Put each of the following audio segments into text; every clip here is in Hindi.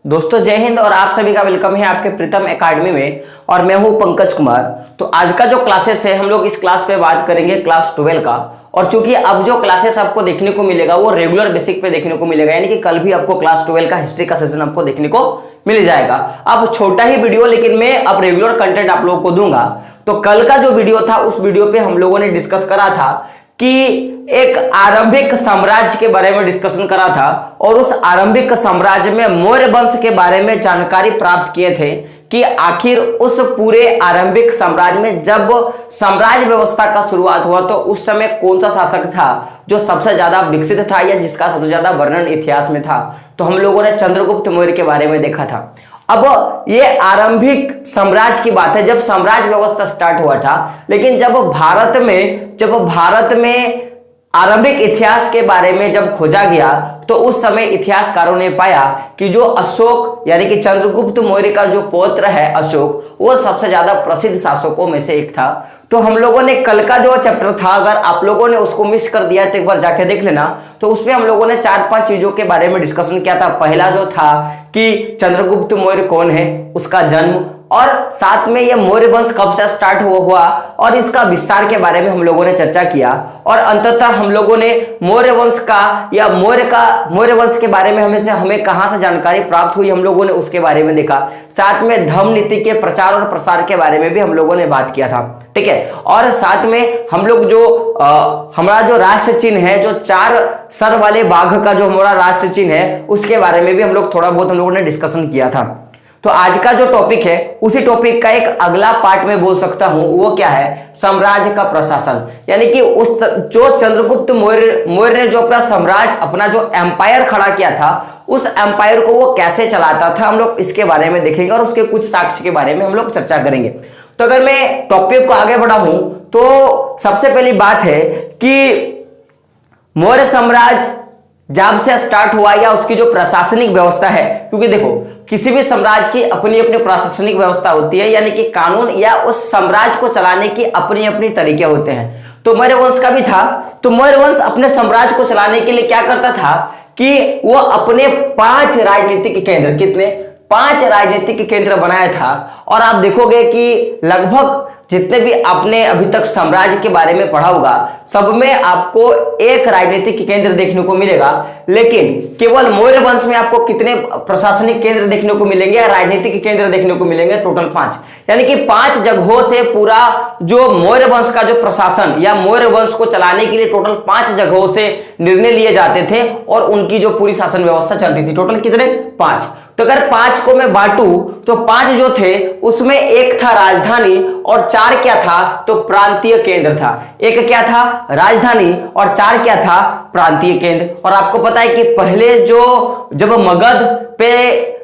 दोस्तों जय हिंद और आप सभी का वेलकम है आपके प्रीतम एकेडमी में। और मैं हूं पंकज कुमार। तो आज का जो क्लासेस है हम लोग इस क्लास पे बात करेंगे क्लास 12 का। और चूंकि अब जो क्लासेस आपको देखने को मिलेगा वो रेगुलर बेसिक पे देखने को मिलेगा, यानी कि कल भी आपको क्लास 12 का हिस्ट्री का सेशन आपको देखने को मिल जाएगा। अब छोटा ही वीडियो, लेकिन मैं अब रेगुलर कंटेंट आप लोगों को दूंगा। तो कल का जो वीडियो था उस वीडियो पे हम लोगों ने डिस्कस करा था कि एक आरंभिक साम्राज्य के बारे में डिस्कशन करा था और उस आरंभिक साम्राज्य में मौर्य वंश के बारे में जानकारी प्राप्त किए थे कि आखिर उस पूरे आरंभिक साम्राज्य में जब साम्राज्य व्यवस्था का शुरुआत हुआ तो उस समय कौन सा शासक था जो सबसे ज्यादा विकसित था या जिसका सबसे ज्यादा वर्णन इतिहास में था। तो हम लोगों ने चंद्रगुप्त मौर्य के बारे में देखा था। अब ये आरंभिक साम्राज्य की बात है जब साम्राज्य व्यवस्था स्टार्ट हुआ था, लेकिन जब भारत में आरंभिक इतिहास के बारे में जब खोजा गया तो उस समय इतिहासकारों ने पाया कि जो अशोक यानी कि चंद्रगुप्त मौर्य का जो पौत्र है अशोक, वो सबसे ज्यादा प्रसिद्ध शासकों में से एक था। तो हम लोगों ने कल का जो चैप्टर था, अगर आप लोगों ने उसको मिस कर दिया तो एक बार जाके देख लेना। तो उसमें हम लोगों ने 4-5 चीजों के बारे में डिस्कशन किया था। पहला जो था कि चंद्रगुप्त मौर्य कौन है, उसका जन्म, और साथ में ये मौर्य वंश कब से स्टार्ट हुआ और इसका विस्तार के बारे में हम लोगों ने चर्चा किया। और अंततः हम लोगों ने मौर्य वंश का या मौर्य वंश के बारे में हमें कहां से जानकारी प्राप्त हुई हम लोगों ने उसके बारे में देखा। साथ में धम्म नीति के प्रचार और प्रसार के बारे में भी हम लोगों ने बात किया था, ठीक है। और साथ में हम लोग जो हमारा जो राष्ट्र चिन्ह है, जो 4 सर वाले बाघ का जो हमारा राष्ट्र चिन्ह है, उसके बारे में भी हम लोग थोड़ा बहुत हम लोगों ने डिस्कशन किया था। तो आज का जो टॉपिक है उसी टॉपिक का एक अगला पार्ट में बोल सकता हूं, वो क्या है, साम्राज्य का प्रशासन। यानी कि जो चंद्रगुप्त मौर्य ने जो अपना साम्राज्य, अपना जो एम्पायर खड़ा किया था, उस एम्पायर को वो कैसे चलाता था, हम लोग इसके बारे में देखेंगे और उसके कुछ साक्ष्य के बारे में हम लोग चर्चा करेंगे। तो अगर मैं टॉपिक को आगे बढ़ाऊं तो सबसे पहली बात है कि मौर्य साम्राज्य जब से स्टार्ट हुआ या उसकी जो प्रशासनिक व्यवस्था है, क्योंकि देखो किसी भी साम्राज्य की अपनी अपनी प्रशासनिक व्यवस्था होती है, यानी कि कानून या उस साम्राज्य को चलाने की अपनी अपनी तरीके होते हैं। तो मौर्य वंश का भी था। तो मौर्य वंश अपने साम्राज्य को चलाने के लिए क्या करता था कि वो अपने 5 राजनीतिक केंद्र, कितने, 5 राजनीतिक केंद्र बनाया था। और आप देखोगे कि लगभग जितने भी आपने अभी तक साम्राज्य के बारे में पढ़ा होगा, सब में आपको एक राजनीतिक केंद्र देखने को मिलेगा, लेकिन केवल मौर्य वंश में आपको कितने प्रशासनिक केंद्र देखने को मिलेंगे या राजनीतिक केंद्र देखने को मिलेंगे, टोटल 5। यानी कि 5 जगहों से पूरा जो मौर्य वंश का जो प्रशासन या मौर्य वंश को चलाने के लिए टोटल 5 जगहों से निर्णय लिए जाते थे और उनकी जो पूरी शासन व्यवस्था चलती थी। टोटल कितने, 5। तो अगर 5 को मैं बांटू तो 5 जो थे उसमें एक था राजधानी और 4 क्या था, तो प्रांतीय केंद्र था। एक क्या था, राजधानी, और 4 क्या था, प्रांतीय केंद्र। और आपको पता है कि पहले जब मगध पे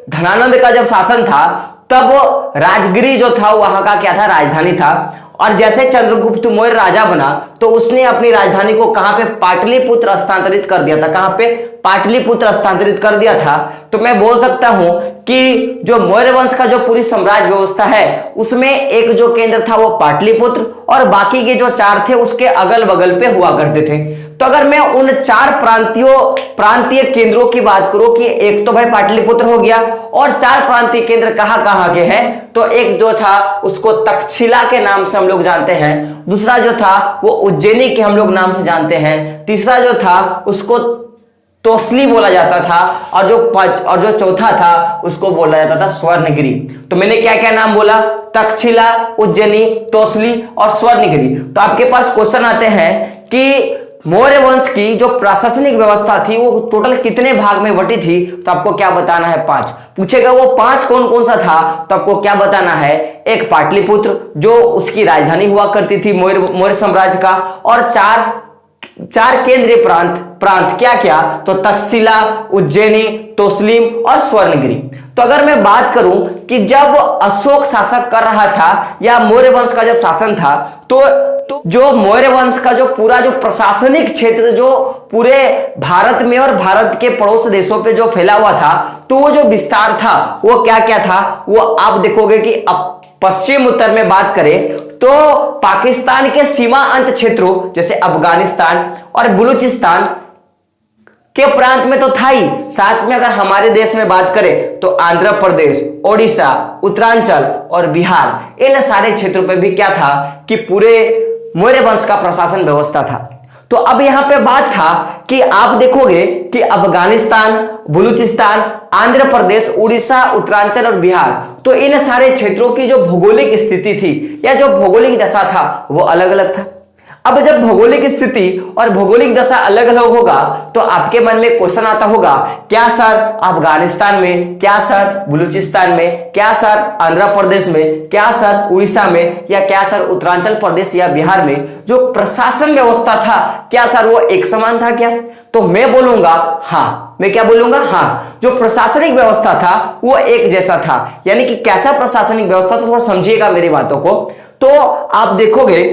धनानंद का जब शासन था तब राजगिरी जो था वहां का क्या था, राजधानी था। और जैसे चंद्रगुप्त मौर्य राजा बना तो उसने अपनी राजधानी को कहां पे, पाटलिपुत्र स्थानांतरित कर दिया था। कहां पे, पाटलिपुत्र स्थानांतरित कर दिया था। तो मैं बोल सकता हूं कि जो मौर्य वंश का जो पूरी साम्राज्य व्यवस्था है उसमें एक जो केंद्र था वो पाटलिपुत्र और बाकी के जो 4 थे उसके अगल बगल पे हुआ करते थे। तो अगर मैं उन 4 प्रांतीय केंद्रों की बात करूं कि एक तो भाई पाटलिपुत्र हो गया और 4 प्रांतीय केंद्र कहां कहां के हैं, तो एक जो था उसको तक्षशिला के नाम से हम लोग जानते हैं, दूसरा जो था वो उज्जैनी के हम लोग नाम से जानते हैं, तीसरा जो था उसको तोसली बोला जाता था, और जो चौथा था उसको बोला जाता था स्वर्णगिरी। तो मैंने क्या क्या नाम बोला, तक्षशिला, उज्जैनी, तोसली और स्वर्णगिरी। तो आपके पास क्वेश्चन आते हैं कि मौर्य वंश की जो प्रशासनिक व्यवस्था थी वो टोटल कितने भाग में बटी थी, तो आपको क्या बताना है, 5। पूछेगा वो 5 कौन कौन सा था, तो आपको क्या बताना है, एक पाटलिपुत्र जो उसकी राजधानी हुआ करती थी मौर्य साम्राज्य का, और 4 केंद्रीय प्रांत क्या क्या, तो तक्षशिला, उज्जैनी, तोसलीम और स्वर्णगिरी। तो अगर मैं बात करूं कि जब अशोक शासक कर रहा था या मौर्य वंश का जब शासन था, तो जो मौर्य वंश का जो पूरा जो प्रशासनिक क्षेत्र जो पूरे भारत में और भारत के पड़ोस देशों पे जो फैला हुआ था, तो वो जो विस्तार था वो क्या क्या था, वो आप देखोगे कि पश्चिम उत्तर में बात करें तो पाकिस्तान के सीमा अंत क्षेत्रों जैसे अफगानिस्तान और बलूचिस्तान के प्रांत में तो था ही, साथ में अगर हमारे देश में बात करें तो आंध्र प्रदेश, ओडिशा, उत्तरांचल और बिहार, इन सारे क्षेत्रों पे भी क्या था कि पूरे मौर्य वंश का प्रशासन व्यवस्था था। तो अब यहां पे बात था कि आप देखोगे कि अफगानिस्तान, बलूचिस्तान, आंध्र प्रदेश, उड़ीसा, उत्तरांचल और बिहार, तो इन सारे क्षेत्रों की जो भौगोलिक स्थिति थी या जो भौगोलिक दशा था वो अलग अलग था। अब जब भौगोलिक स्थिति और भौगोलिक दशा अलग अलग होगा तो आपके मन में क्वेश्चन आता होगा, क्या सर अफगानिस्तान में, क्या सर बलूचिस्तान में, क्या सर आंध्र प्रदेश में, क्या सर उड़ीसा में, या क्या सर उत्तरांचल प्रदेश या बिहार में जो प्रशासन व्यवस्था था, क्या सर वो एक समान था क्या? तो मैं बोलूंगा हाँ। मैं क्या बोलूंगा? हाँ, जो प्रशासनिक व्यवस्था था वो एक जैसा था। यानी कि कैसा प्रशासनिक व्यवस्था, तो थोड़ा समझिएगा मेरी बातों को। तो आप देखोगे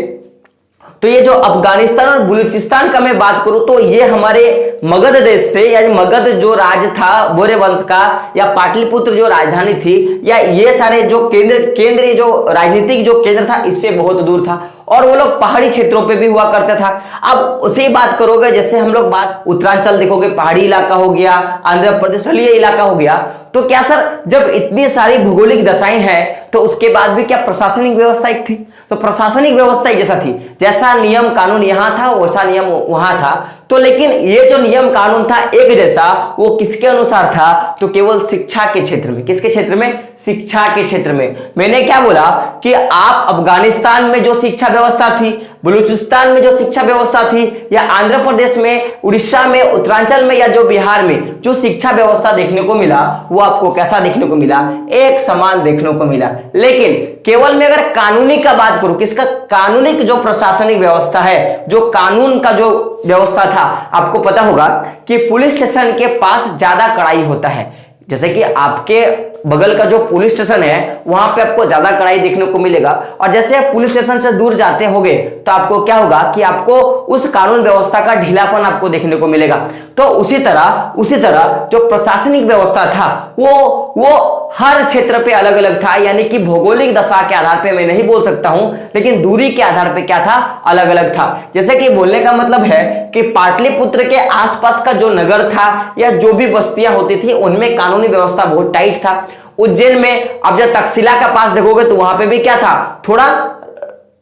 तो ये जो अफगानिस्तान और बलूचिस्तान का मैं बात करूं तो ये हमारे मगध देश से, यानी मगध जो राज्य था मौर्य वंश का, या पाटलिपुत्र जो राजधानी थी, या ये सारे जो केंद्रीय जो राजनीतिक जो केंद्र था इससे बहुत दूर था, और वो लोग पहाड़ी क्षेत्रों पे भी हुआ करता था। अब उसी बात करोगे, जैसे हम लोग बात उत्तरांचल देखोगे, पहाड़ी इलाका हो गया, आंध्र प्रदेश वाली इलाका हो गया, तो क्या सर जब इतनी सारी भौगोलिक दशाएं हैं तो उसके बाद भी क्या प्रशासनिक व्यवस्था एक थी? तो प्रशासनिक व्यवस्था एक जैसा थी, जैसा नियम कानून यहां था वैसा नियम वहां था। तो लेकिन ये जो नियम कानून था एक जैसा, वो किसके अनुसार था? तो केवल शिक्षा के क्षेत्र में। किसके क्षेत्र में? शिक्षा के क्षेत्र में। मैंने क्या बोला कि आप अफगानिस्तान में जो शिक्षा व्यवस्था थी, बलूचिस्तान में जो शिक्षा व्यवस्था थी, या आंध्र प्रदेश में, उड़ीसा में, उत्तरांचल में, या जो बिहार में जो शिक्षा व्यवस्था देखने को मिला, वो आपको कैसा देखने को मिला? एक समान देखने को मिला। लेकिन केवल मैं अगर कानूनी का बात करूं, किसका? कानूनिक जो प्रशासनिक व्यवस्था है, जो कानून का जो व्यवस्था था, आपको पता होगा कि पुलिस स्टेशन के पास ज्यादा कड़ाई होता है। जैसे कि आपके बगल का जो पुलिस स्टेशन है वहां पे आपको ज्यादा कड़ाई देखने को मिलेगा, और जैसे आप पुलिस स्टेशन से दूर जाते होगे तो आपको क्या होगा कि आपको उस कानून व्यवस्था का ढीलापन आपको देखने को मिलेगा। तो उसी तरह जो प्रशासनिक व्यवस्था था वो हर क्षेत्र पे अलग अलग था। यानी कि भौगोलिक दशा के आधार पे मैं नहीं बोल सकता हूं, लेकिन दूरी के आधार पे क्या था? अलग अलग था। जैसे कि बोलने का मतलब है कि पाटलिपुत्र के आसपास का जो नगर था या जो भी बस्तियां होती थी उनमें कानूनी व्यवस्था बहुत टाइट था। उज्जैन में अब जब तक्षशिला का पास देखोगे तो वहां पे भी क्या था? थोड़ा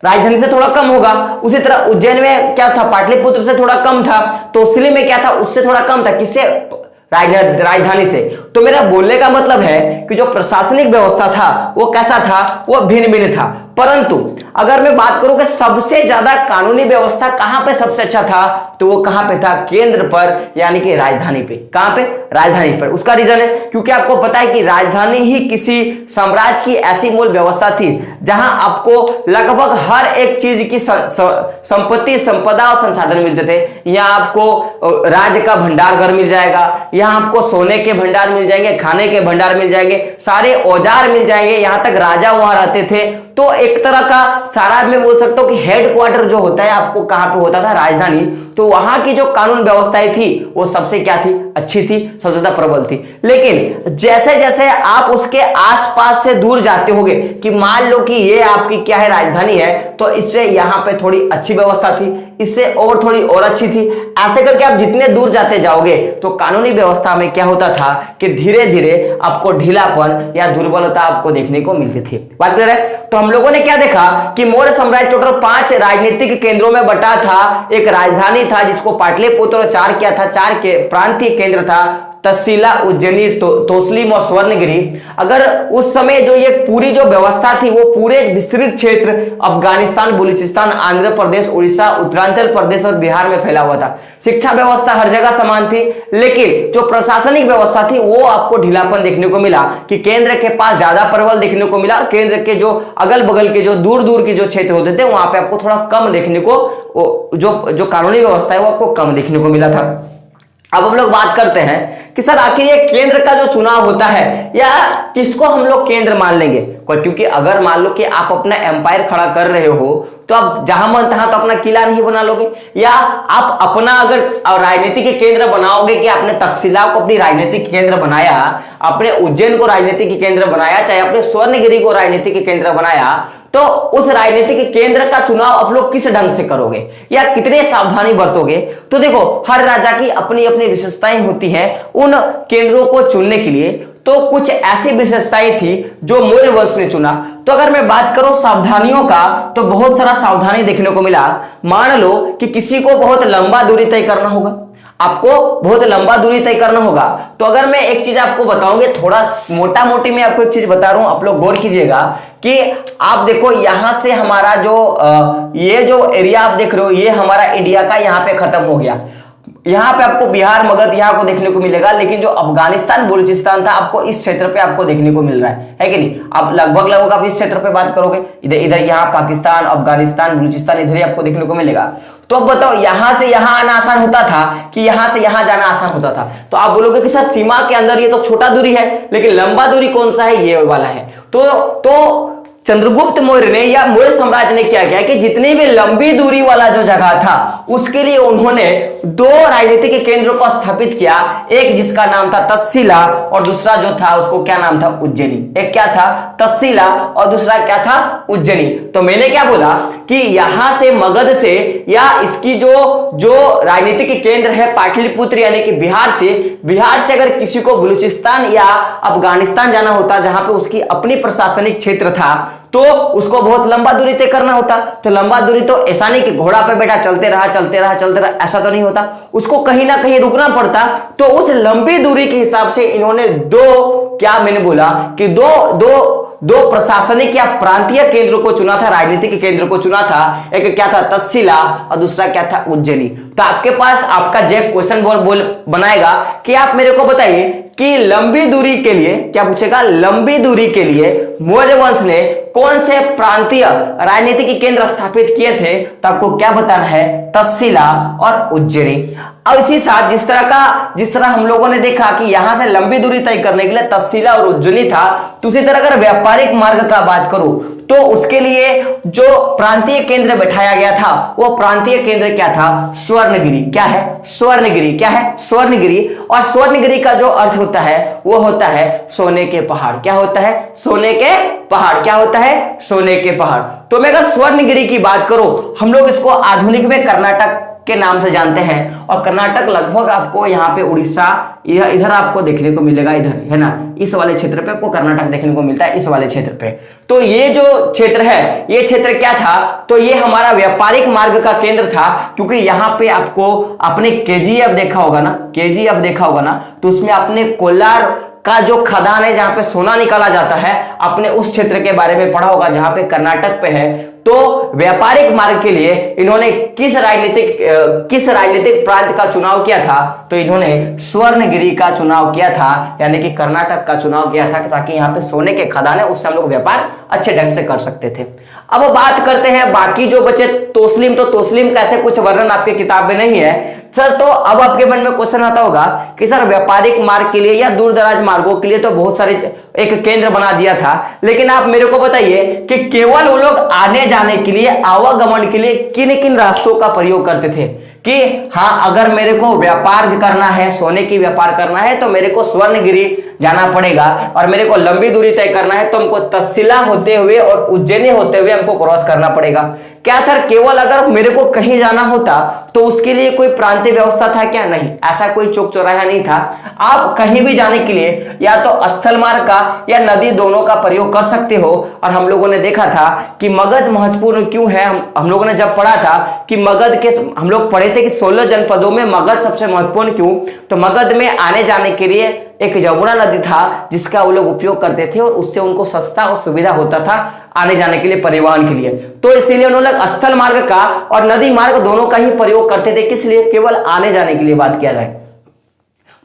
राजधानी से थोड़ा कम होगा। उसी तरह उज्जैन में क्या था? पाटलिपुत्र से थोड़ा कम था। तोसली में क्या था? उससे थोड़ा कम था। किससे? राजधानी से। तो मेरा बोलने का मतलब है कि जो प्रशासनिक व्यवस्था था वो कैसा था? वो भिन्न भिन्न था। परंतु अगर मैं बात करूं कि सबसे ज्यादा कानूनी व्यवस्था कहां पे सबसे अच्छा था, तो वो कहां पे था? केंद्र पर, यानी कि राजधानी पे। कहां पे? राजधानी पर। उसका रीजन है क्योंकि आपको पता है कि राजधानी ही किसी साम्राज्य की ऐसी मूल व्यवस्था थी जहां आपको लगभग हर एक चीज की संपत्ति, संपदा और संसाधन मिलते थे। यहां आपको राज्य का भंडार घर मिल जाएगा, यहां आपको सोने के भंडार मिल जाएंगे, खाने के भंडार मिल जाएंगे, सारे औजार मिल जाएंगे, यहां तक राजा वहां रहते थे। तो एक तरह का सारा मैं बोल सकता हूं कि हेडक्वार्टर जो होता है आपको कहां पे होता था? राजधानी। तो वहां की जो कानून व्यवस्थाएं थी वो सबसे क्या थी? अच्छी थी, सबसे ज्यादा प्रबल थी। लेकिन जैसे जैसे आप उसके आसपास से दूर जाते होगे, कि मान लो कि ये आपकी क्या है? राजधानी है, तो इससे यहां पे थोड़ी अच्छी व्यवस्था थी, इससे और थोड़ी और अच्छी थी। ऐसे करके आप जितने दूर जाते जाओगे तो कानूनी व्यवस्था में क्या होता था कि धीरे धीरे आपको ढीलापन या दुर्बलता आपको देखने को मिलती थी। बात क्लियर है? तो हम लोगों ने क्या देखा कि मौर्य साम्राज्य टोटल 5 राजनीतिक केंद्रों में बटा था। एक राजधानी था जिसको पाटलिपुत्र, और 4 क्या था? 4 के प्रांतीय केंद्र था, तक्षशिला, उज्जैनी, तोसलीम और स्वर्णगिरी। अगर उस समय जो ये पूरी जो व्यवस्था थी वो पूरे विस्तृत क्षेत्र अफगानिस्तान, बलूचिस्तान, आंध्र प्रदेश, उड़ीसा, उत्तरांचल प्रदेश और बिहार में फैला हुआ था। शिक्षा व्यवस्था हर जगह समान थी, लेकिन जो प्रशासनिक व्यवस्था थी वो आपको ढीलापन देखने को मिला कि केंद्र के पास ज्यादा प्रबल देखने को मिला, और केंद्र के जो अगल बगल के जो दूर दूर के जो क्षेत्र होते थे वहां पे आपको थोड़ा कम देखने को, जो कानूनी व्यवस्था है वो आपको कम देखने को मिला था। अब हम लोग बात करते हैं कि सर आखिर ये केंद्र का जो चुनाव होता है या किसको हम लोग केंद्र मान लेंगे, क्योंकि अगर मान लो कि आप अपना एम्पायर खड़ा कर रहे हो तो आप जहां मन तहां तो अपना किला नहीं बना लोगे, या आप अपना अगर राजनीति के केंद्र बनाओगे कि आपने तक्षशिला को अपनी राजनीतिक केंद्र बनाया, अपने उज्जैन को राजनीतिक केंद्र बनाया, चाहे अपने स्वर्णगिरी को राजनीतिक केंद्र बनाया, तो उस राजनीतिक केंद्र का चुनाव आप लोग किस ढंग से करोगे या कितने सावधानी बरतोगे। तो देखो हर राजा की अपनी अपनी विशेषताएं होती हैं उन केंद्रों को चुनने के लिए। तो कुछ ऐसी विशेषताएं थी जो मौर्य वंश ने चुना। तो अगर मैं बात करूं सावधानियों का तो बहुत सारा सावधानी देखने को मिला। मान लो कि किसी को बहुत लंबा दूरी तय करना होगा, आपको बहुत लंबा दूरी तय करना होगा, तो अगर मैं एक चीज आपको बताऊंगी, थोड़ा मोटा मोटी मैं आपको एक चीज बता रहा हूं, आप लोग गौर कीजिएगा कि आप देखो यहां से हमारा जो ये जो एरिया आप देख रहे हो ये हमारा इंडिया का यहां पे खत्म हो गया। यहां पे आपको बिहार मगध यहाँ को देखने को मिलेगा, लेकिन जो अफगानिस्तान बलूचिस्तान था आपको इस क्षेत्र पे आपको देखने को मिल रहा है कि नहीं। आप लगभग आप इस क्षेत्र पे बात करोगे, इधर इधर यहाँ पाकिस्तान अफगानिस्तान बलूचिस्तान इधर ही आपको देखने को मिलेगा। तो अब बताओ यहां से यहां आना आसान होता था कि यहां से यहां जाना आसान होता था। तो आप बोलोगे कि सर सीमा के अंदर ये तो छोटा दूरी है, लेकिन लंबा दूरी कौन सा है, ये वाला है। तो चंद्रगुप्त मौर्य ने या मौर्य साम्राज्य ने क्या किया कि जितनी भी लंबी दूरी वाला जो जगह था उसके लिए उन्होंने दो राजनीतिक केंद्रों को स्थापित किया, एक जिसका नाम था तक्षशिला और दूसरा जो था उसको क्या नाम था, उज्जैनी। एक क्या था, तक्षशिला, और दूसरा क्या था, उज्जैनी। तो मैंने क्या बोला कि यहां से मगध से या इसकी जो राजनीतिक केंद्र है पाटलिपुत्र यानी कि बिहार से अगर किसी को बलूचिस्तान या अफगानिस्तान जाना होता जहां पे उसकी अपनी प्रशासनिक क्षेत्र था तो उसको बहुत लंबा दूरी तय करना होता। तो लंबा दूरी तो ऐसा नहीं कि घोड़ा पे बैठा चलते रहा ऐसा तो नहीं होता, उसको कहीं ना कहीं रुकना पड़ता। तो उस लंबी दूरी के हिसाब से इन्होंने मैंने बोला कि दो प्रशासनिक या प्रांतीय केंद्रों को चुना था, राजनीतिक केंद्र को चुना था। एक क्या था, तक्षशिला, और दूसरा क्या था, उज्जैनी। तो आपके पास आपका जैक क्वेश्चन बोल बनाएगा कि आप मेरे को बताइए कि लंबी दूरी के लिए क्या पूछेगा, लंबी दूरी के लिए मौर्य वंश ने कौन से प्रांतीय राजनीतिक केंद्र स्थापित किए थे। तो आपको क्या बताना है, तक्षशिला और उज्जैनी। अब इसी साथ जिस तरह हम लोगों ने देखा कि यहां से लंबी दूरी तय करने के लिए तक्षशिला और उज्जैनी था, तो उसी तरह अगर व्यापारिक मार्ग का बात करूं तो उसके लिए जो प्रांतीय केंद्र बैठाया गया था वो प्रांतीय केंद्र क्या था, स्वर्णगिरी। क्या है, स्वर्णगिरी। क्या है, स्वर्णगिरी। और स्वर्णगिरी का जो अर्थ होता है वो होता है सोने के पहाड़। क्या होता है, सोने के पहाड़। क्या होता है, सोने के पहाड़। तो मैं अगर स्वर्णगिरी की बात करूं, हम लोग इसको आधुनिक में कर्नाटक के नाम से जानते हैं, और कर्नाटक लगभग आपको यहाँ पे उड़ीसा इधर आपको देखने को मिलेगा, इधर है ना, इस वाले क्षेत्र पे आपको कर्नाटक देखने को मिलता है, इस वाले क्षेत्र पे। तो ये जो क्षेत्र है, ये क्षेत्र क्या था, तो ये हमारा व्यापारिक मार्ग का केंद्र था, क्योंकि यहाँ पे आपको आपने केजीएफ देखा होगा ना, तो उसमें आपने कोलार का जो खदान है जहां पे सोना निकाला जाता है, आपने उस क्षेत्र के बारे में पढ़ा होगा जहां पे कर्नाटक पे है। तो व्यापारिक मार्ग के लिए इन्होंने किस राजनीतिक प्रांत का चुनाव किया था, तो इन्होंने स्वर्णगिरी का चुनाव किया था, यानी कि कर्नाटक का चुनाव किया था, ताकि यहाँ पे सोने के खदान है उससे हम लोग व्यापार अच्छे ढंग से कर सकते थे। अब बात करते हैं बाकी जो बचे तोस्लिम। तो तोस्लिम का ऐसे कुछ वर्णन आपके किताब में नहीं है सर। तो अब आपके मन में क्वेश्चन आता होगा कि सर व्यापारिक मार्ग के लिए या दूर दराज मार्गों के लिए तो बहुत सारे एक केंद्र बना दिया था, लेकिन आप मेरे को बताइए कि केवल वो लोग आने जाने के लिए, आवागमन के लिए किन किन रास्तों का प्रयोग करते थे कि हाँ अगर मेरे को व्यापार करना है, सोने की व्यापार करना है तो मेरे को स्वर्णगिरी जाना पड़ेगा, और मेरे को लंबी दूरी तय करना है तो हमको तक्षशिला होते हुए और उज्जैनी होते हुए हमको क्रॉस करना पड़ेगा। क्या सर केवल अगर मेरे को कहीं जाना होता तो उसके लिए कोई प्रांतीय व्यवस्था था क्या? नहीं, ऐसा कोई चौक चौराहा नहीं था। आप कहीं भी जाने के लिए या तो स्थल मार्ग का या नदी दोनों का प्रयोग कर सकते हो। और हम लोगों ने देखा था कि मगध महत्वपूर्ण क्यों है। हम लोगों ने जब पढ़ा था कि मगध के, हम लोग पढ़े थे कि 16 जनपदों में मगध सबसे महत्वपूर्ण क्यों, तो मगध में आने जाने के लिए एक यमुना नदी था जिसका वो लोग उपयोग करते थे, और उससे उनको सस्ता और सुविधा होता था आने जाने के लिए, परिवहन के लिए। तो इसीलिए उन्होंने स्थल मार्ग का और नदी मार्ग दोनों का ही प्रयोग करते थे। किस लिए? केवल आने जाने के लिए बात किया जाए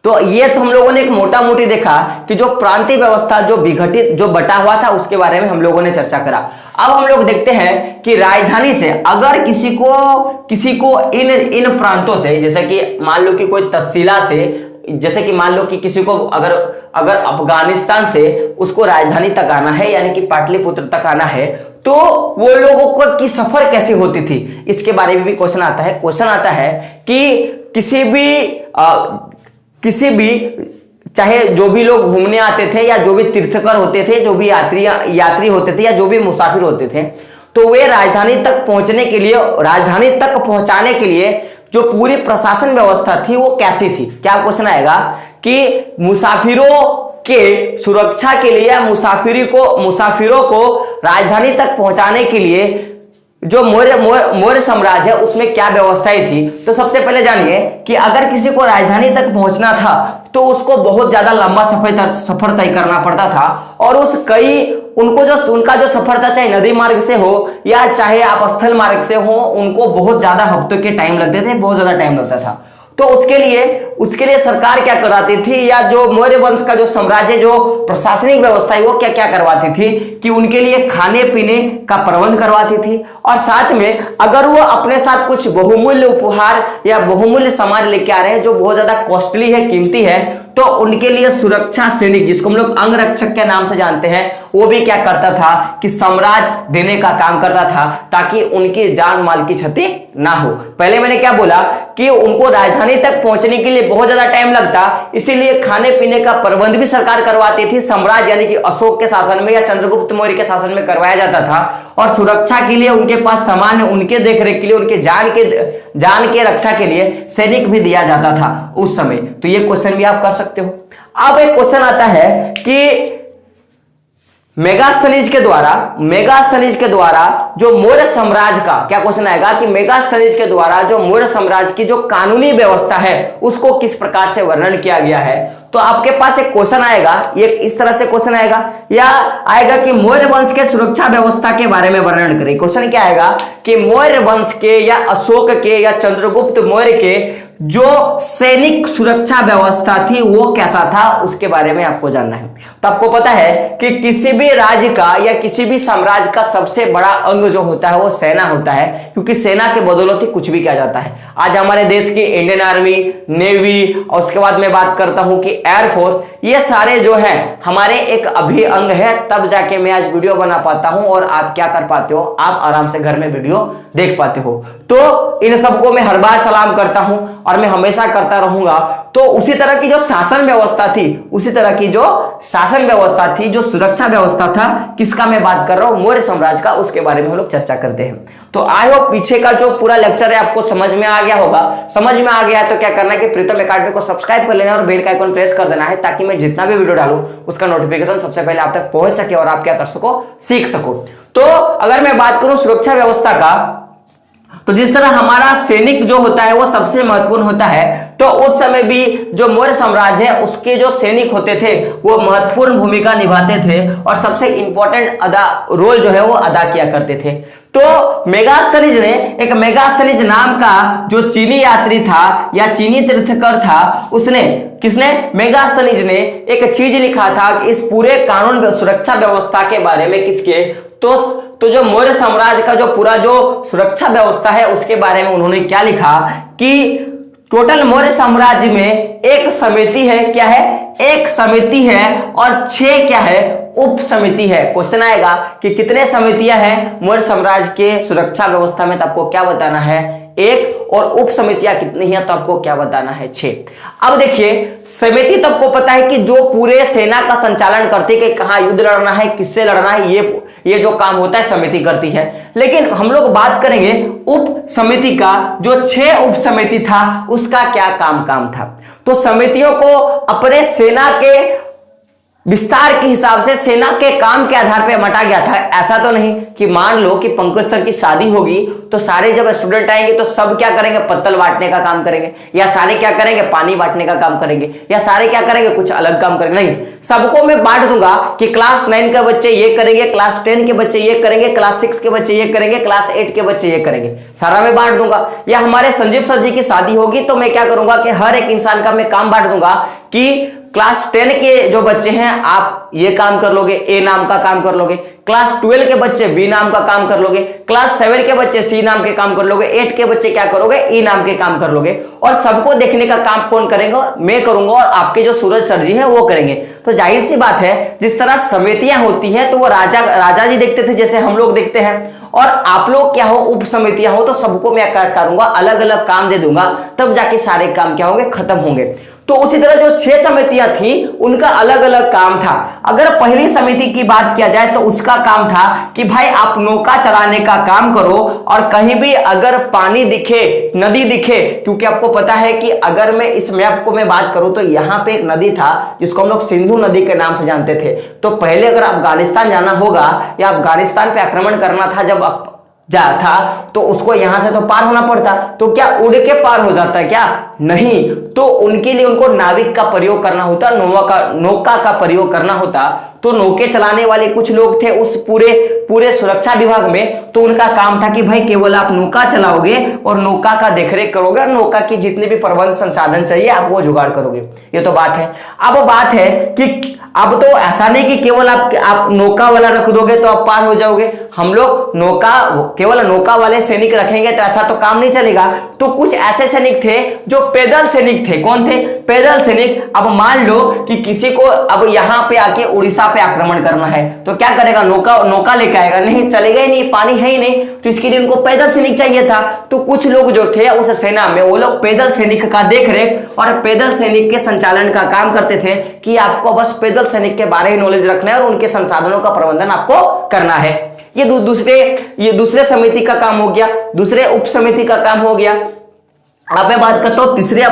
तो ये तो हम लोगों ने एक मोटा मोटी देखा कि जो प्रांतीय व्यवस्था जो विघटित जो बटा हुआ था उसके बारे में हम लोगों ने चर्चा करा। अब हम लोग देखते हैं कि राजधानी से अगर किसी को इन प्रांतों से, जैसे कि मान लो कि कोई तक्षशिला से जैसे कि मान लो कि किसी को अगर अगर अफगानिस्तान से उसको राजधानी तक आना है यानी कि पाटलिपुत्र तक आना है, तो वो लोगों को की सफर कैसी होती थी, इसके बारे में भी क्वेश्चन आता है। क्वेश्चन आता है कि किसी भी चाहे जो भी लोग घूमने आते थे या जो भी तीर्थकर होते थे, जो भी यात्री होते थे या जो भी मुसाफिर होते थे, तो वे राजधानी तक पहुंचने के लिए, राजधानी तक पहुंचाने के लिए जो पूरी प्रशासन व्यवस्था थी वो कैसी थी। क्या क्वेश्चन आएगा कि मुसाफिरों के सुरक्षा के लिए या मुसाफिरों को राजधानी तक पहुंचाने के लिए जो मौर्य साम्राज्य है उसमें क्या व्यवस्थाएं थी। तो सबसे पहले जानिए कि अगर किसी को राजधानी तक पहुंचना था तो उसको बहुत ज्यादा लंबा सफर तय करना पड़ता था, और उनका जो सफर था, चाहे नदी मार्ग से हो या चाहे आप स्थल मार्ग से हो, उनको बहुत ज्यादा हफ्तों के टाइम लगते थे, बहुत ज्यादा टाइम लगता था। तो उसके लिए सरकार क्या करवाती थी, या जो मौर्य वंश का जो साम्राज्य जो प्रशासनिक व्यवस्था है वो क्या क्या करवाती थी कि उनके लिए खाने पीने का प्रबंध करवाती थी, और साथ में अगर वो अपने साथ कुछ बहुमूल्य उपहार या बहुमूल्य सामान लेके आ रहे हैं जो बहुत ज्यादा कॉस्टली है, कीमती है, तो उनके लिए सुरक्षा सैनिक, जिसको हम लोग अंगरक्षक के नाम से जानते हैं, वो भी क्या करता था कि साम्राज्य देने का काम करता था, ताकि उनकी जान माल की क्षति ना हो। पहले मैंने क्या बोला कि उनको राजधानी तक पहुंचने के लिए बहुत ज्यादा टाइम लगता, इसीलिए खाने पीने का प्रबंध भी सरकार करवाती थी। साम्राज्य यानी कि अशोक के शासन में या चंद्रगुप्त मौर्य के शासन में करवाया जाता था, और सुरक्षा के लिए उनके पास सामान, उनके देखरेख के लिए, उनके जान के रक्षा के लिए सैनिक भी दिया जाता था उस समय। तो ये क्वेश्चन भी आप कर सकते हो। अब एक क्वेश्चन आता है कि मेगास्थनीज के द्वारा जो मौर्य साम्राज्य का, क्या क्वेश्चन आएगा कि मेगास्थनीज के द्वारा जो मौर्य साम्राज्य की जो कानूनी व्यवस्था है उसको किस प्रकार से वर्णन किया गया है। तो आपके पास एक क्वेश्चन आएगा, ये इस तरह से क्वेश्चन आएगा, या आएगा कि मौर्य वंश के सुरक्षा व्यवस्था के बारे में वर्णन करें। क्वेश्चन क्या आएगा कि मौर्य वंश के या अशोक के या चंद्रगुप्त मौर्य के जो सैनिक सुरक्षा व्यवस्था थी वो कैसा था, उसके बारे में आपको जानना है। तो आपको पता है कि किसी भी राज्य का या किसी भी साम्राज्य का सबसे बड़ा अंग जो होता है वो सेना होता है, क्योंकि सेना के बदौलत ही कुछ भी किया जाता है। आज हमारे देश की इंडियन आर्मी, नेवी, और उसके बाद मैं बात करता हूं कि एयरफोर्स, ये सारे जो है हमारे एक अभी अंग है, तब जाके मैं आज वीडियो बना पाता हूं और आप क्या कर पाते हो, आप आराम से घर में वीडियो देख पाते हो। तो इन सबको मैं हर बार सलाम करता हूं और मैं हमेशा करता रहूंगा। तो उसी तरह की जो शासन व्यवस्था थी, जो सुरक्षा व्यवस्था था, किसका मैं बात कर रहा हूं, मौर्य साम्राज्य का, उसके बारे में हम लोग चर्चा करते हैं। तो आई होप पीछे का जो पूरा लेक्चर है आपको समझ में आ गया होगा। समझ में आ गया है तो क्या करना है कि प्रीतम एकेडमी को सब्सक्राइब कर लेना और बेल का आइकन प्रेस कर देना है, ताकि मैं जितना भी वीडियो डालूं उसका नोटिफिकेशन सबसे पहले आप तक पहुंच सके और आप क्या कर सको, सीख सको। तो अगर मैं बात करूं सुरक्षा व्यवस्था का, तो जिस तरह हमारा सैनिक जो होता है वो सबसे महत्वपूर्ण होता है, तो उस समय भी जो मौर्य साम्राज्य है उसके जो सैनिक होते थे वो महत्वपूर्ण भूमिका निभाते थे और सबसे इंपॉर्टेंट रोल जो है वो अदा किया करते थे। तो मेगास्थनीज नाम का जो चीनी यात्री था या चीनी तीर्थकर था, मेगास्थनीज ने एक चीज लिखा था कि इस पूरे कानून सुरक्षा व्यवस्था के बारे में, किसके, तो जो मौर्य साम्राज्य का जो पूरा जो सुरक्षा व्यवस्था है उसके बारे में उन्होंने क्या लिखा कि टोटल मौर्य साम्राज्य में एक समिति है, क्या है, एक समिति है, और 6 क्या है, उप समिति है। क्वेश्चन आएगा कि कितने समितियां हैं मौर्य साम्राज्य के सुरक्षा व्यवस्था में, तो आपको क्या बताना है, 1, और उप समितियां कितनी हैं, तो आपको क्या बताना है, 6। अब देखिए समिति तो आपको पता है कि जो पूरे सेना का संचालन करती है कि कहां युद्ध लड़ना है, किससे लड़ना है, ये जो काम होता है समिति करती है। लेकिन हम लोग बात करेंगे उप समिति का, जो 6 उप समिति था उसका क्या काम था। तो समितियों को अपने सेना के विस्तार के हिसाब से, सेना के काम के आधार पर बांटा गया था। ऐसा तो नहीं कि मान लो कि पंकज सर की शादी होगी तो सारे जब स्टूडेंट आएंगे तो सब क्या करेंगे, पत्तल बांटने का काम करेंगे, या सारे क्या करेंगे, पानी बांटने का काम करेंगे, या सारे क्या करेंगे, कुछ अलग काम करेंगे। नहीं, सबको मैं बांट दूंगा कि क्लास 9 के बच्चे ये करेंगे, क्लास 10 के बच्चे ये करेंगे, क्लास 6 के बच्चे ये करेंगे, क्लास 8 के बच्चे ये करेंगे, सारा मैं बांट दूंगा। या हमारे संजीव सर जी की शादी होगी तो मैं क्या करूंगा कि हर एक इंसान का मैं काम बांट दूंगा कि क्लास 10 के जो बच्चे हैं आप आप ये काम कर लोगे, ए नाम का काम कर लोगे, क्लास 12 के बच्चे बी नाम का काम कर लोगे, क्लास 7 के बच्चे सी नाम के काम कर लोगे, 8 के बच्चे क्या करोगे, ई नाम के काम कर लोगे। और सबको देखने का काम कौन करेगा, मैं करूंगा और आपके जो सूरज सर जी है वो करेंगे। तो जाहिर सी बात है जिस तरह समितियां होती हैं तो वो राजा जी देखते थे जैसे हम लोग देखते हैं, और आप लोग क्या हो उप समितियां हो, तो सबको मैं क्या करूंगा, अलग अलग काम दे दूंगा, तब जाके सारे काम क्या होंगे, खत्म होंगे। तो उसी तरह जो 6 समितियां थी उनका अलग अलग काम था। अगर पहली समिति की बात किया जाए तो उसका काम था कि भाई आप नौका चलाने का काम करो, और कहीं भी अगर पानी दिखे, नदी दिखे, क्योंकि आपको पता है कि अगर मैं इस मैप को मैं बात करूं तो यहां पे एक नदी था जिसको हम लोग सिंधु नदी के नाम से जानते थे। तो पहले अगर अफगानिस्तान जाना होगा या अफगानिस्तान पे आक्रमण करना था जब था तो उसको यहां से तो पार होना पड़ता, तो क्या उड़ के पार हो जाता है क्या, नहीं। तो उनके लिए उनको नाविक का प्रयोग करना होता, नौका का प्रयोग करना होता। तो नौके चलाने वाले कुछ लोग थे उस पूरे सुरक्षा विभाग में। तो उनका काम था कि भाई केवल आप नौका चलाओगे और नौका का देखरेख करोगे, और नौका की जितने भी प्रबंध संसाधन चाहिए आप वो जुगाड़ करोगे। ये तो बात है। अब बात है कि अब तो ऐसा नहीं कि केवल आप नौका वाला रख दोगे तो आप पार हो जाओगे। हम लोग केवल नौका वाले सैनिक रखेंगे तो ऐसा तो काम नहीं चलेगा। तो कुछ ऐसे सैनिक थे जो पैदल सैनिक थे। कौन थे? पैदल सैनिक। अब मान लो कि किसी को अब यहां पे आके उड़ीसा पे आक्रमण करना है तो क्या करेगा, नौका लेके आएगा? नहीं, चलेगा ही नहीं, पानी है ही नहीं। तो इसके लिए उनको पैदल सैनिक चाहिए था। तो कुछ लोग जो थे उस सेना में वो लोग पैदल सैनिक का देख-रेख और पैदल सैनिक के संचालन का काम करते थे कि आपको बस पैदल सैनिक के बारे में नॉलेज रखना है और उनके संसाधनों का प्रबंधन आपको करना है। ये दूसरे समिति का काम हो गया, दूसरे उप समिति का काम हो गया। अब मैं बात करता हूं तीसरे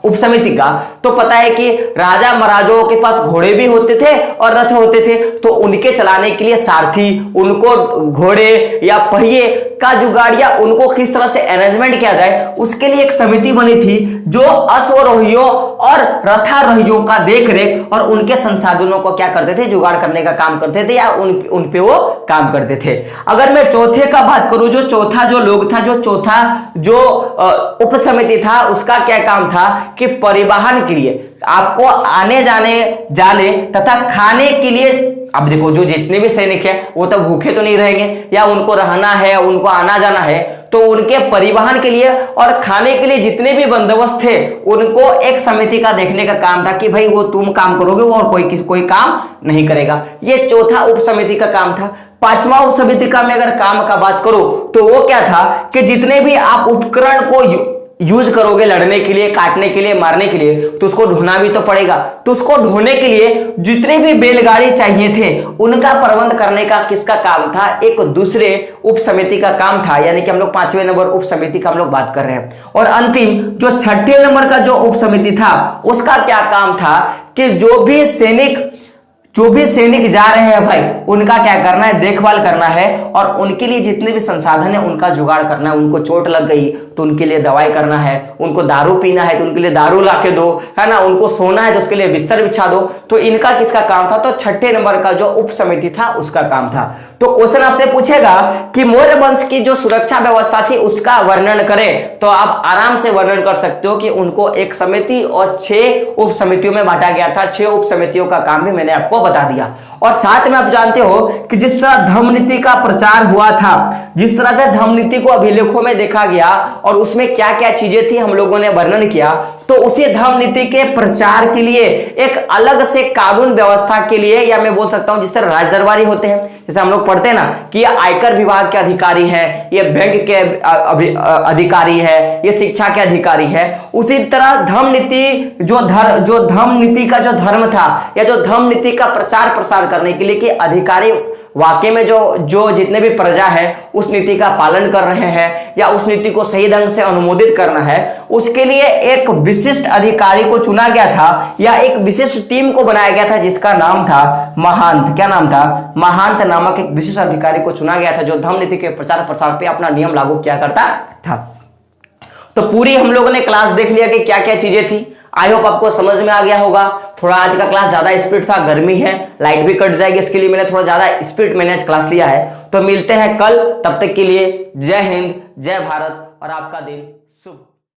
उप समिति का। तो पता है कि राजा महाराजाओं के पास घोड़े भी होते थे और रथ होते थे, तो उनके चलाने के लिए सारथी, उनको घोड़े या पहिए का जुगाड़ या उनको किस तरह से अरेंजमेंट किया जाए, उसके लिए एक समिति बनी थी जो अश्वारोहियों और रथारोहियों का देखरेख और उनके संसाधनों को क्या करते थे, जुगाड़ करने का काम करते थे या उन पे वो काम करते थे। अगर मैं चौथे का बात करूं, जो चौथा उप समिति था, उसका क्या काम था कि परिवहन के लिए आपको आने जाने तथा खाने के लिए, अब देखो जो जितने भी सैनिक हैं वो तो भूखे तो नहीं रहेंगे, या उनको रहना है, उनको आना जाना है, तो उनके परिवहन के लिए और खाने के लिए जितने भी बंदोबस्त थे उनको एक समिति का देखने का काम था कि भाई वो तुम काम करोगे और कोई काम नहीं करेगा। ये चौथा उप समिति का काम था। पांचवा उप समिति का मैं अगर काम का बात करूं तो वो क्या था कि जितने भी आप उपकरण को यूज करोगे लड़ने के लिए, काटने के लिए, मारने के लिए, तो उसको ढोना भी तो पड़ेगा। तो उसको ढोने के लिए जितने भी बैलगाड़ी चाहिए थे उनका प्रबंध करने का किसका काम था, एक दूसरे उप समिति का काम था। यानी कि हम लोग 5वें नंबर उप समिति का हम लोग बात कर रहे हैं। और अंतिम जो 6ठे नंबर का जो उप समिति था उसका क्या काम था कि जो भी सैनिक जा रहे हैं भाई उनका क्या करना है, देखभाल करना है, और उनके लिए जितने भी संसाधन है उनका जुगाड़ करना है। उनको चोट लग गई तो उनके लिए दवाई करना है, उनको दारू पीना है तो उनके लिए दारू ला के दो, है ना, उनको सोना है तो उसके लिए बिस्तर बिछा दो। तो इनका किसका काम था, तो 6ठे नंबर का जो उप समिति था उसका काम था। तो क्वेश्चन आपसे पूछेगा कि मौर्य वंश की जो सुरक्षा व्यवस्था थी उसका वर्णन करें, तो आप आराम से वर्णन कर सकते हो कि उनको एक समिति और 6 उप समितियों में बांटा गया था। 6 उप समितियों का काम भी मैंने आपको बता दिया। और साथ में आप जानते हो कि जिस तरह धम्म नीति का प्रचार हुआ था, जिस तरह से धम्म नीति को अभिलेखों में देखा गया और उसमें क्या क्या चीजें थी हम लोगों ने वर्णन किया, तो उसी धम्म नीति के प्रचार के लिए एक अलग से कानून व्यवस्था के लिए, या मैं बोल सकता हूं जिस तरह राजदरबारी होते हैं, जैसे हम लोग पढ़ते हैं ना कि ये आयकर विभाग के अधिकारी हैं, ये बैंक के अधिकारी है, ये शिक्षा के अधिकारी है, उसी तरह धम्म नीति जो धम्म नीति का जो धर्म था या जो धम्म नीति का प्रचार प्रसार करने के लिए कि अधिकारी वाकई में जो जितने भी प्रजा है उस नीति का पालन कर रहे हैं या उस नीति को सही ढंग से अनुमोदित करना है, उसके लिए एक विशिष्ट अधिकारी को चुना गया था या एक विशिष्ट टीम को बनाया गया था जिसका नाम था महांत। क्या नाम था? महांत नामक एक विशिष्ट अधिकारी को चुना गया था जो धम्म नीति के प्रचार प्रसार पे अपना नियम लागू किया करता था। तो पूरी हम लोगों ने क्लास देख लिया कि क्या क्या चीजें थी। आई होप आपको समझ में आ गया होगा। थोड़ा आज का क्लास ज्यादा स्पीड था, गर्मी है, लाइट भी कट जाएगी, इसके लिए मैंने थोड़ा ज्यादा स्पीड मैंने क्लास लिया है। तो मिलते हैं कल, तब तक के लिए जय हिंद, जय भारत और आपका दिन शुभ।